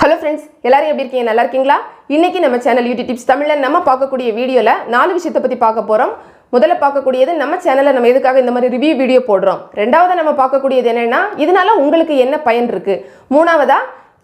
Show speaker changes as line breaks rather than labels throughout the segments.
Hello friends, எல்லாரும் எப்படி இருக்கீங்க? நல்லா இருக்கீங்களா? இன்னைக்கு நம்ம சேனல் யூடியூப் டிப்ஸ் தமிழ்ல நம்ம பார்க்கக்கூடிய வீடியோல 4 விஷயத்தை பத்தி பார்க்க போறோம். முதல்ல பார்க்கக்கூடியது நம்ம சேனல்ல நம்ம எதுக்காக இந்த மாதிரி ரிவ்யூ வீடியோ போடுறோம். ரெண்டாவது நம்ம பார்க்கக்கூடியது என்னன்னா இதனால உங்களுக்கு என்ன பயன் இருக்கு. மூணாவதா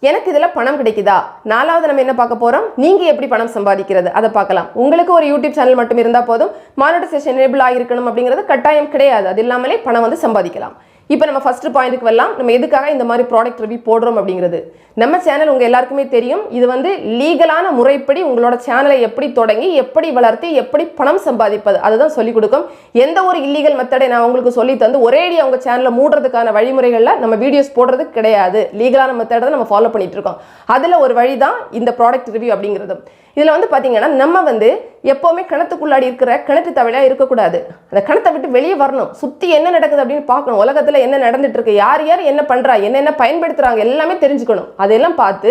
எனக்கு இதில் பணம் கிடைக்குதா. நாலாவது நம்ம என்ன பார்க்க போறோம், நீங்க எப்படி பணம் சம்பாதிக்கிறது அதை பார்க்கலாம். உங்களுக்கு ஒரு யூடியூப் சேனல் மட்டும் இருந்தால் போதும், மானிட்டைசேஷன் எனேபிள் ஆகிருக்கணும் அப்படிங்கிறது கட்டாயம் கிடையாது. அது இல்லாமலே பணம் வந்து சம்பாதிக்கலாம். இப்போ நம்ம ஃபர்ஸ்ட் பாயிண்ட்டுக்கு வரலாம். நம்ம எதுக்காக இந்த மாதிரி ப்ராடக்ட் ரிவ்யூ போடுறோம் அப்படிங்கிறது. நம்ம சேனல் உங்கள் எல்லாருக்குமே தெரியும். இது வந்து லீகலான முறைப்படி உங்களோட சேனலை எப்படி தொடங்கி எப்படி வளர்த்து எப்படி பணம் சம்பாதிப்பது அதுதான் சொல்லிக் கொடுக்கும். எந்த ஒரு இல்லீகல் மெத்தடை நான் உங்களுக்கு சொல்லி தந்து ஒரேடி அவங்க சேனலை மூடுறதுக்கான வழிமுறைகளில் நம்ம வீடியோஸ் போடுறது கிடையாது. லீகலான மெத்தடை நம்ம ஃபாலோ பண்ணிட்டு இருக்கோம். அதில் ஒரு வழி தான் இந்த ப்ராடக்ட் ரிவ்யூ அப்படிங்கிறது. இதில் வந்து பார்த்தீங்கன்னா நம்ம வந்து எப்போவுமே கிணத்துக்குள்ளாடி இருக்கிற கிணத்து தவளையாக இருக்கக்கூடாது. அந்த கிணத்தை விட்டு வெளியே வரணும். சுற்றி என்ன நடக்குது அப்படின்னு பார்க்கணும். உலகத்தில் என்ன நடந்துட்டு இருக்கு, யார் யார் என்ன பண்ணுறா, என்னென்ன பயன்படுத்துகிறாங்க எல்லாமே தெரிஞ்சுக்கணும். அதெல்லாம் பார்த்து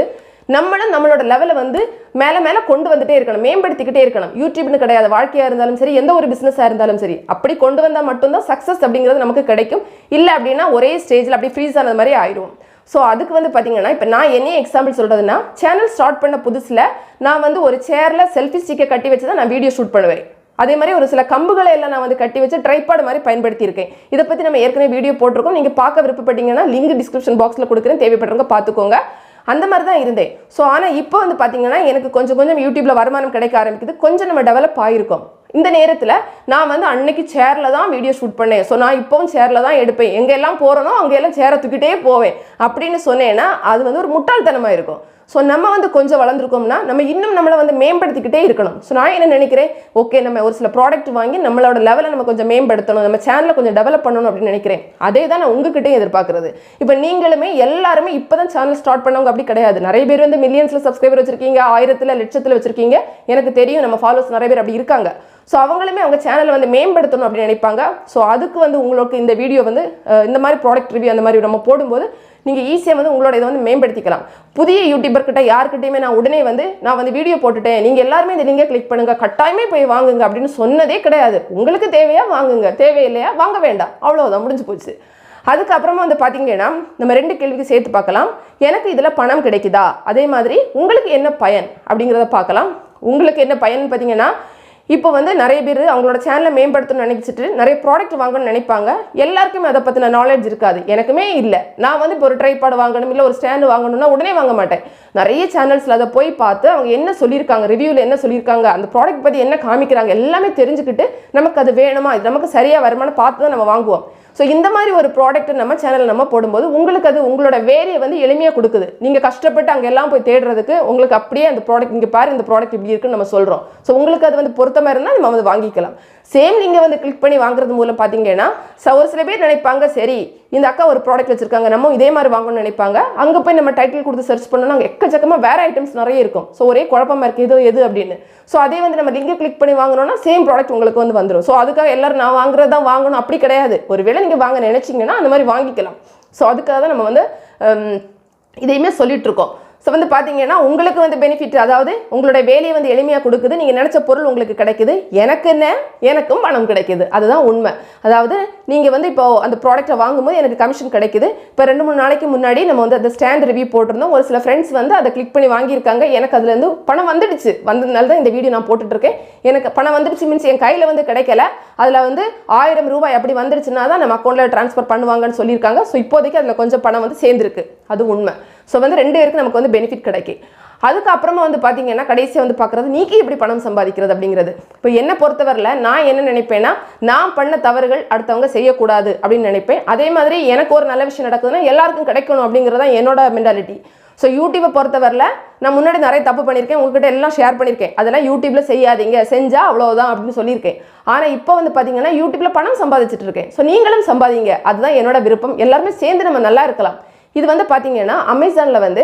நம்மளும் நம்மளோட லெவலை வந்து மேலே மேலே கொண்டு வந்துட்டே இருக்கணும், மேம்படுத்திக்கிட்டே இருக்கணும். யூடியூப்னு கிடையாது, வாழ்க்கையாக இருந்தாலும் சரி, எந்த ஒரு பிஸ்னஸாக இருந்தாலும் சரி, அப்படி கொண்டு வந்தால் மட்டும்தான் சக்ஸஸ் அப்படிங்கிறது நமக்கு கிடைக்கும். இல்லை அப்படின்னா ஒரே ஸ்டேஜில் அப்படி ஃப்ரீஸ் ஆனது மாதிரி ஆயிடும். ஸோ அதுக்கு வந்து பார்த்தீங்கன்னா இப்போ நான் என்ன எக்ஸாம்பிள் சொல்கிறதுனா, சேனல் ஸ்டார்ட் பண்ண புதுசில் நான் வந்து ஒரு சேரில் செல்ஃபி ஸ்டிக்கை கட்டி வச்சு தான் நான் வீடியோ ஷூட் பண்ணுவேன். அதே மாதிரி ஒரு சில கம்புகளை எல்லாம் நான் வந்து கட்டி வச்சு ட்ரைபாட் மாதிரி பயன்படுத்தியிருக்கேன். இதை பற்றி நம்ம ஏற்கனவே வீடியோ போட்டிருக்கோம். நீங்கள் பார்க்க விருப்பப்பட்டீங்கன்னா லிங்க் டிஸ்கிரிப்ஷன் பாக்ஸில் கொடுக்குறேன், தேவைப்படுறவங்க பார்த்துக்கோங்க. அந்த மாதிரி தான் இருந்தேன். ஸோ ஆனால் இப்போ வந்து பார்த்தீங்கன்னா எனக்கு கொஞ்சம் கொஞ்சம் யூடியூப்பில் வருமானம் கிடைக்க ஆரம்பிக்குது. கொஞ்சம் நம்ம டெவலப் ஆகிருக்கோம். இந்த நேரத்தில் நான் வந்து அன்னைக்கு சேரில் தான் வீடியோ ஷூட் பண்ணேன். ஸோ நான் இப்போவும் சேரில் தான் எடுப்பேன். எங்கெல்லாம் போகிறனோ அங்கெல்லாம் சேரை தூக்கிட்டே போவேன் அப்படின்னு சொன்னேன்னா அது வந்து ஒரு முட்டாள்தனமாக இருக்கும். ஸோ நம்ம வந்து கொஞ்சம் வளர்ந்துருக்கோம்னா நம்ம இன்னும் நம்மளை வந்து மேம்படுத்திக்கிட்டே இருக்கணும். ஸோ நான் என்ன நினைக்கிறேன், ஓகே நம்ம ஒரு சில ப்ராடக்ட் வாங்கி நம்மளோட லெவலை நம்ம கொஞ்சம் மேம்படுத்தணும், நம்ம சேனலை கொஞ்சம் டெவலப் பண்ணணும் அப்படின்னு நினைக்கிறேன். அதே தான் நான் உங்ககிட்டையும் எதிர்பார்க்குறது. இப்போ நீங்களுமே எல்லாருமே இப்போ தான் சேனல் ஸ்டார்ட் பண்ணவங்க அப்படி கிடையாது. நிறைய பேர் வந்து மில்லியன்ஸில் சப்ஸ்கிரைபர் வச்சிருக்கீங்க, 1000 லட்சத்தில் வச்சிருக்கீங்க. எனக்கு தெரியும் நம்ம ஃபாலோவர்ஸ் நிறைய பேர் அப்படி இருக்காங்க. ஸோ அவங்களுமே அவங்க சேனலை வந்து மேம்படுத்தணும் அப்படின்னு நினைப்பாங்க. ஸோ அதுக்கு வந்து உங்களுக்கு இந்த வீடியோ வந்து இந்த மாதிரி ப்ராடக்ட் ரிவ்யூ அந்த மாதிரி நம்ம போடும்போது நீங்கள் ஈஸியாக வந்து உங்களோட இதை வந்து மேம்படுத்திக்கலாம். புதிய யூடியூபர்கிட்ட யார்கிட்டையுமே நான் உடனே வந்து நான் வந்து வீடியோ போட்டுட்டேன், நீங்கள் எல்லாருமே இந்த லிங்கை கிளிக் பண்ணுங்க, கட்டாயமே போய் வாங்குங்க அப்படின்னு சொன்னதே கிடையாது. உங்களுக்கு தேவையா வாங்குங்க, தேவையில்லையா வாங்க வேண்டாம், அவ்வளோதான், முடிஞ்சு போச்சு. அதுக்கப்புறமா வந்து பார்த்தீங்கன்னா நம்ம 2 கேள்விக்கு சேர்த்து பார்க்கலாம். எனக்கு இதில் பணம் கிடைக்குதா, அதே மாதிரி உங்களுக்கு என்ன பயன் அப்படிங்கிறத பார்க்கலாம். உங்களுக்கு என்ன பயன் பார்த்தீங்கன்னா, இப்போ வந்து நிறைய பேர் அவங்களோட சேனலை மேம்படுத்தணும்னு நினைச்சிட்டு நிறைய ப்ராடக்ட் வாங்கணும்னு நினைப்பாங்க. எல்லாருக்குமே அதை பற்றின நாலேஜ் இருக்காது. எனக்குமே இல்லை. நான் வந்து இப்போ ஒரு ட்ரைபாட் வாங்கணும் இல்லை ஒரு ஸ்டாண்டு வாங்கணும்னா உடனே வாங்க மாட்டேன். நிறைய சேனல்ஸில் அதை போய் பார்த்து அவங்க என்ன சொல்லியிருக்காங்க, ரிவ்யூவில் என்ன சொல்லியிருக்காங்க, அந்த ப்ராடக்ட் பற்றி என்ன காமிக்கிறாங்க எல்லாமே தெரிஞ்சுக்கிட்டு நமக்கு அது வேணுமா, இது நமக்கு சரியாக வருமானு பார்த்து தான் நம்ம வாங்குவோம். ஸோ இந்த மாதிரி ஒரு ப்ராடக்ட் நம்ம சேனலில் நம்ம போடும்போது உங்களுக்கு அது உங்களோட வேலையை வந்து எளிமையாக கொடுக்குது. நீங்கள் கஷ்டப்பட்டு அங்கெல்லாம் போய் தேடுறதுக்கு உங்களுக்கு அப்படியே அந்த ப்ராடக்ட் இங்கே பாரு, இந்த ப்ராடக்ட் இப்படி இருக்குன்னு நம்ம சொல்கிறோம். ஸோ உங்களுக்கு அது வந்து பொருத்தமாக இருந்தால் நம்ம வந்து வாங்கிக்கலாம். சேம் நீங்கள் வந்து கிளிக் பண்ணி வாங்குறது மூலம் பார்த்தீங்கன்னா ஒரு சில பேர் நினைப்பாங்க, சரி இந்த அக்கா ஒரு ப்ராடக்ட் வச்சிருக்காங்க, நம்ம இதே மாதிரி வாங்கணும்னு நினைப்பாங்க. அங்கே போய் நம்ம டைட்டில் கொடுத்து சர்ச் பண்ணோம்னா அங்கே எக்கச்சக்கமாக வேறு ஐட்டம்ஸ் நிறைய இருக்கும். ஸோ ஒரே குழப்பமாக இருக்குது எது அப்படின்னு. ஸோ அதே வந்து நம்ம லிங்கை கிளிக் பண்ணி வாங்கினோம்னா சேம் ப்ராடக்ட் உங்களுக்கு வந்து வந்துடும். ஸோ அதுக்காக எல்லாரும் நான் வாங்குறது தான் வாங்கணும் அப்படி கிடையாது. ஒருவேளை நீங்கள் வாங்க நினைச்சிங்கன்னா அந்த மாதிரி வாங்கிக்கலாம். ஸோ அதுக்காக தான் நம்ம வந்து இதையுமே சொல்லிட்டு இருக்கோம். ஸோ வந்து பார்த்தீங்கன்னா உங்களுக்கு வந்து பெனிஃபிட், அதாவது உங்களோட வேலையை வந்து எளிமையாக கொடுக்குது. நீங்கள் நினச்ச பொருள் உங்களுக்கு கிடைக்குது, எனக்கும் பணம் கிடைக்குது. அதுதான் உண்மை. அதாவது நீங்கள் வந்து இப்போ அந்த ப்ராடக்ட்டை வாங்கும்போது எனக்கு கமிஷன் கிடைக்குது. இப்போ 2-3 நாளைக்கு முன்னாடி நம்ம வந்து அந்த ஸ்டாண்ட் ரிவ்யூ போட்டிருந்தோம். ஒரு சில ஃப்ரெண்ட்ஸ் வந்து அதை கிளிக் பண்ணி வாங்கியிருக்காங்க. எனக்கு அதுலேருந்து பணம் வந்துடுச்சு. வந்ததுனால தான் இந்த வீடியோ நான் போட்டுட்ருக்கேன். எனக்கு பணம் வந்துடுச்சு மீன்ஸ் என் கையில் வந்து கிடைக்கல. அதில் வந்து 1000 ரூபாய் அப்படி வந்துடுச்சுன்னா தான் நம்ம அக்கௌண்ட்டில் ட்ரான்ஸ்ஃபர் பண்ணுவாங்கன்னு சொல்லியிருக்காங்க. ஸோ இப்போதைக்கு அதில் கொஞ்சம் பணம் வந்து சேர்ந்துருக்கு. அது உண்மை. ஸோ வந்து 2 பேருக்கு நமக்கு வந்து பெனிஃபிட் கிடைக்கும். அதுக்கப்புறமா வந்து பார்த்தீங்கன்னா கடைசியாக வந்து பார்க்குறது நீக்கி எப்படி பணம் சம்பாதிக்கிறது அப்படிங்கிறது. இப்போ என்னை பொறுத்தவரையில் நான் என்ன நினைப்பேன்னா, நான் பண்ண தவறுகள் அடுத்தவங்க செய்யக்கூடாது அப்படின்னு நினைப்பேன். அதே மாதிரி எனக்கு ஒரு நல்ல விஷயம் நடக்குதுன்னா எல்லாருக்கும் கிடைக்கணும் அப்படிங்கிறது தான் என்னோட மென்டாலிட்டி. ஸோ யூடியூப்பை பொறுத்தவரையில் நான் முன்னாடி நிறைய தப்பு பண்ணியிருக்கேன், உங்ககிட்ட எல்லாம் ஷேர் பண்ணியிருக்கேன். அதெல்லாம் யூடியூப்பில் செய்யாதீங்க, செஞ்சால் அவ்வளோதான் அப்படின்னு சொல்லியிருக்கேன். ஆனால் இப்போ வந்து பார்த்தீங்கன்னா யூடியூப்பில் பணம் சம்பாதிச்சுட்டு இருக்கேன். ஸோ நீங்களும் சம்பாதிங்க, அதுதான் என்னோட விருப்பம். எல்லாருமே சேர்ந்து நம்ம நல்லா இருக்கலாம். இது வந்து பார்த்தீங்கன்னா அமேசானில் வந்து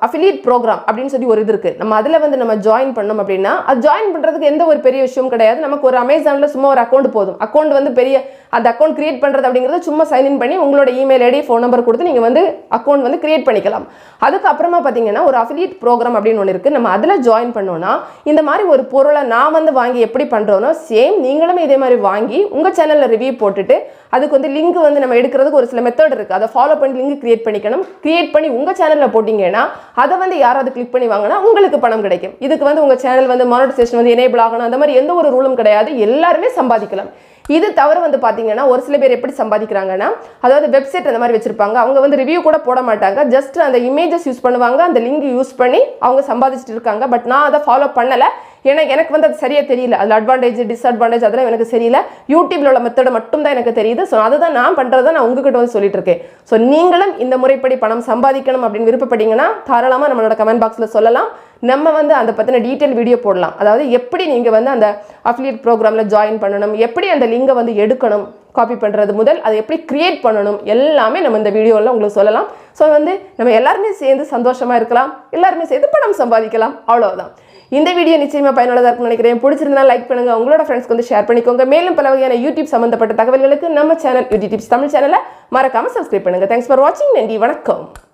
அஃபிலியேட் ப்ரோக்ராம் அப்படின்னு சொல்லி ஒரு இது இருக்குது. நம்ம அதில் வந்து நம்ம ஜாயின் பண்ணோம் அப்படின்னா அது ஜாயின் பண்ணுறதுக்கு எந்த ஒரு பெரிய விஷயம் கிடையாது. நமக்கு ஒரு அமேசானில் சும்மா ஒரு அக்கௌண்ட் போதும். அக்கௌண்ட் வந்து பெரிய அந்த அக்கௌண்ட் கிரியேட் பண்ணுறது அப்படிங்கிறது சும்மா சைன்இன் பண்ணி உங்களோட இமெயில் ஐடி ஃபோன் நம்பர் கொடுத்து நீங்கள் வந்து அக்கௌண்ட் வந்து கிரியேட் பண்ணிக்கலாம். அதுக்கப்புறமா பார்த்தீங்கன்னா ஒரு அஃபிலியேட் ப்ரோக்ராம் அப்படின்னு ஒன்று இருக்குது. நம்ம அதில் ஜாயின் பண்ணோன்னா இந்த மாதிரி ஒரு பொருளை நான் வந்து வாங்கி எப்படி பண்ணுறோன்னா சேம் நீங்களுமே இதே மாதிரி வாங்கி உங்கள் சேனலில் ரிவ்யூ போட்டுட்டு அதுக்கு வந்து லிங்க் வந்து நம்ம எடுக்கிறதுக்கு ஒரு சில மெத்தட் இருக்குது. அதை ஃபாலோ பண்ணி லிங்க் கிரியேட் பண்ணிக்கணும். கிரியேட் பண்ணி உங்கள் சேனலில் போட்டிங்க பண்ணீங்கன்னா அதை வந்து யாராவது கிளிக் பண்ணி வாங்கினா உங்களுக்கு பணம் கிடைக்கும். இதுக்கு வந்து உங்கள் சேனல் வந்து மானிட்டைசேஷன் வந்து எனேபிள் ஆகணும் அந்த மாதிரி எந்த ஒரு ரூலும் கிடையாது. எல்லாருமே சம்பாதிக்கலாம். இது தவிர வந்து பார்த்தீங்கன்னா ஒரு சில பேர் எப்படி சம்பாதிக்கிறாங்கன்னா, அதாவது வெப்சைட் அந்த மாதிரி வச்சிருப்பாங்க. அவங்க வந்து ரிவ்யூ கூட போட மாட்டாங்க. ஜஸ்ட் அந்த இமேஜஸ் யூஸ் பண்ணுவாங்க, அந்த லிங்க் யூஸ் பண்ணி அவங்க சம்பாதிச்சுட்டு இருக்காங்க. பட் நான் அதை ஃபாலோ பண்ணலை. ஏன்னா எனக்கு வந்து அது சரியாக தெரியல. அதில் அட்வான்டேஜ் டிஸ்அட்வான்டேஜ் அதெல்லாம் எனக்கு தெரியல. யூடியூப்ல உள்ள மெத்தடை மட்டும் தான் எனக்கு தெரியுது. ஸோ அதுதான் நான் பண்ணுறதை நான் உங்ககிட்ட வந்து சொல்லிட்டு இருக்கேன். ஸோ நீங்களும் இந்த முறைப்படி பணம் சம்பாதிக்கணும் அப்படின்னு விருப்பப்பட்டீங்கன்னா தாராளமாக நம்மளோட கமெண்ட் பாக்ஸில் சொல்லலாம். நம்ம வந்து அதை பற்றின டீட்டெயில் வீடியோ போடலாம். அதாவது எப்படி நீங்கள் வந்து அந்த அஃபிலியேட் ப்ரோக்ராமில் ஜாயின் பண்ணணும், எப்படி அந்த லிங்கை வந்து எடுக்கணும், காப்பி பண்ணுறது முதல் அதை எப்படி கிரியேட் பண்ணணும் எல்லாமே நம்ம இந்த வீடியோவில் உங்களுக்கு சொல்லலாம். ஸோ வந்து நம்ம எல்லாருமே சேர்ந்து சந்தோஷமாக இருக்கலாம், எல்லாருமே சேர்ந்து பணம் சம்பாதிக்கலாம். அவ்வளோதான். இந்த வீடியோ நிச்சயமாக பயனுள்ளதாக இருக்கும்னு நினைக்கிறேன். பிடிச்சிருந்தா லைக் பண்ணுங்கள், உங்களோட ஃப்ரெண்ட்ஸ்க்கு வந்து ஷேர் பண்ணிக்கோங்க. மேலும் பல வகையான யூடியூப் சம்மந்தப்பட்ட தகவல்களுக்கு நம்ம சேனல் யூடியூப் டிப்ஸ் தமிழ் சேனலை மறக்காமல் சப்ஸ்கிரைப் பண்ணுங்கள். தேங்க்ஸ் ஃபார் வாட்சிங். நன்றி, வணக்கம்.